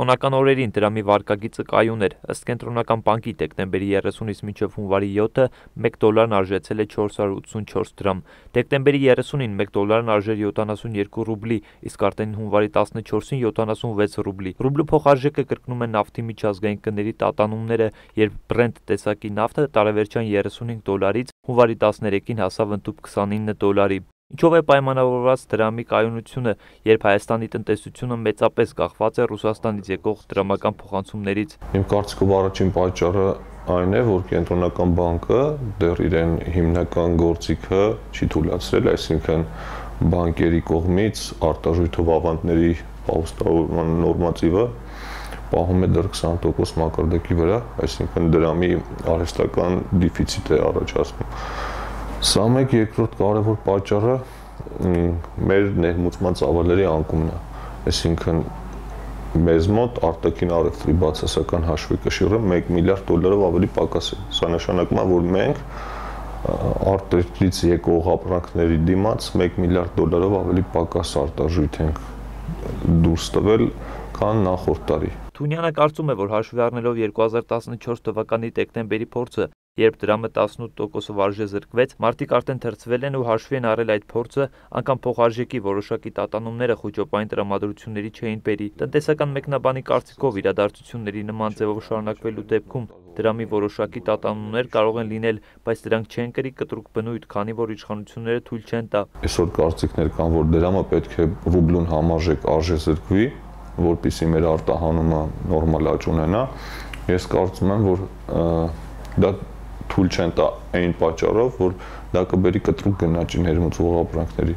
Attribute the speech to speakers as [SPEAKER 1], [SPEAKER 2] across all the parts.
[SPEAKER 1] Տոնական օրերին դրամի վարկագիծը կայուն էր, ըստ Կենտրոնական բանկի դեկտեմբերի 30-ից մինչև հունվարի 7-ը 1 դոլարն արժեցել է 484 դրամ, դեկտեմբերի 30-ին 1 դոլարն արժեր 72 ռուբլի, իսկ արդեն հունվարի 14-ին 76 ռուբլի։ Ռուբլու փոխարժեքը կրկնում է նավթի միջազգային գների տատանումները, երբ Brent տեսակի նավթը տարեվերջյան 35 դոլարից հունվարի 13-ին հասավ ընդհուպ 29 դոլարի։ Ինչով է պայմանավորված դրամի կայունությունը, երբ Հայաստանի տնտեսությունը մեծապես կախված է Ռուսաստանից եկող դրամական փոխանցումներից։
[SPEAKER 2] Իմ կարծիքով առաջին պատճառը այն է, որ Կենտրոնական բանկը դեռ իրեն հիմնական գործիքը չի թույլատրել, այսինքն բանկերի կողմից արտարժույթով ավանդների պահոստավորման նորմատիվը պահում է դեռ 20% մակարդակի վրա, այսինքն դրամի արհեստական դեֆիցիտ է առաջացնում։ Սա մեկ, երկրորդ կարևոր պատճառը մեր ներմուծման ծավալների անկումն է, այսինքն մեզ մոտ արտաքին առևտրի բացասական հաշվի կշիռը 1 միլիարդ դոլարով ավելի պակաս է։ Սա նշանակում է, որ մենք արտերկրից եկող ապրանքների դիմաց 1 միլիարդ դոլարով ավելի պակաս արտարժույթ ենք դուրս տվել, քան նախորդ տարի։
[SPEAKER 1] Թունյանը կարծում է, որ հաշվի առնելով 2014 թվականի դեկտեմբերի փորձը, երբ դրամը 18%-ով արժեզրկվեց, մարդիկ արդեն թրջվել են ու հաշվի են առել այդ փորձը, անգամ փոխարժեքի որոշակի տատանումները խոճոպային տրամադրությունների չէին բերի։ Տնտեսական մեկնաբանի կարծիքով իրադարձությունների նման ձևով շարունակվելու դեպքում դրամի որոշակի տատանումներ կարող են լինել, բայց դրանք չեն կրի կտրուկ բնույթ, քանի որ իշխանությունները թույլ չեն տա։
[SPEAKER 2] Այսօր կարծիքներ կան, որ դրամը պետք է ռուբլուն համարժեք արժեզրկվի, որպեսզի մեր արտահանումը նորմալ աճ ունենա։ Ես կարծում եմ, որ դա թույլ չեն տա այն պատճառով, որ դա կբերի կտրուկ գնաճի ներմուծող ապրանքների։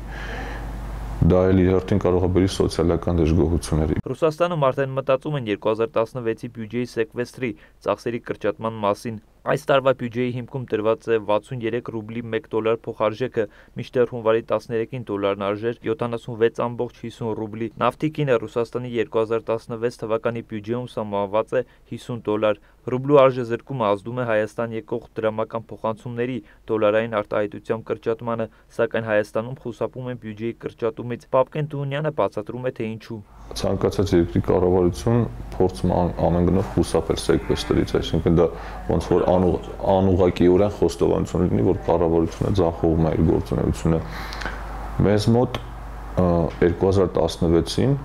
[SPEAKER 2] Դա էլ իր հերթին կարող է բերի սոցիալական դժգոհությունների։
[SPEAKER 1] Ռուսաստանում արդեն մտածում են 2016-ի բյուջեի սեկվեստրի ծախսերի կրճատման մասին։ Այս տարվա բյուջեի հիմքում դրված է 63 ռուբլի 1 դոլար փոխարժեքը, մինչդեռ հունվարի 13-ին դոլարն արժեր 76.50 ռուբլի։ Նավթի գինը Ռուսաստանի 2016 թվականի բյուջեում սահմանված է 50 դոլար։ Ռուբլու արժեզրկումը ազդում է Հայաստան եկող դրամական փոխանցումների դոլարային արտահայտությամբ կրճատմանը, սակայն Հայաստանում խուսափում են բյուջեի կրճատումից։ Պապկեն Թուհունյանը բացատրում է, թե ինչու։
[SPEAKER 2] Ցանկացած երկրի կառավարություն փորձում ամեն գնով խուսափել սեկվեստրից, այսինքն դա ոնց որ անուղղակիորեն խոստովանություն լինի, որ կառավարությունը ձախողում է իր գործունեությունը։ Մեզ մոտ 2016-ին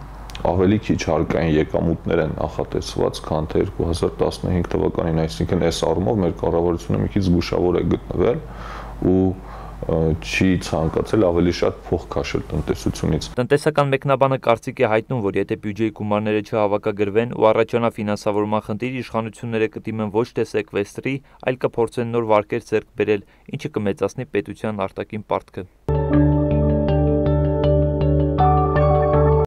[SPEAKER 2] ավելի քիչ հարկային եկամուտներ են նախատեսված, քան թե 2015 թվականին, այսինքն այս առումով մեր կառավարությունը մի քիչ զգուշավոր է գտնվել ու չի ցանկացել ավելի շատ փող քաշել տնտեսությունից։
[SPEAKER 1] Տնտեսական մեկնաբանը կարծիք է հայտնում, որ եթե բյուջեի գումարները չհավաքագրվեն ու առաջանա ֆինանսավորման խնդիր, իշխանությունները կդիմեն ոչ թե սեկվեստրի, այլ կփորձեն նոր վարկեր ձեռք բերել, ինչը կմեծացնի պետության արտաքին պարտքը։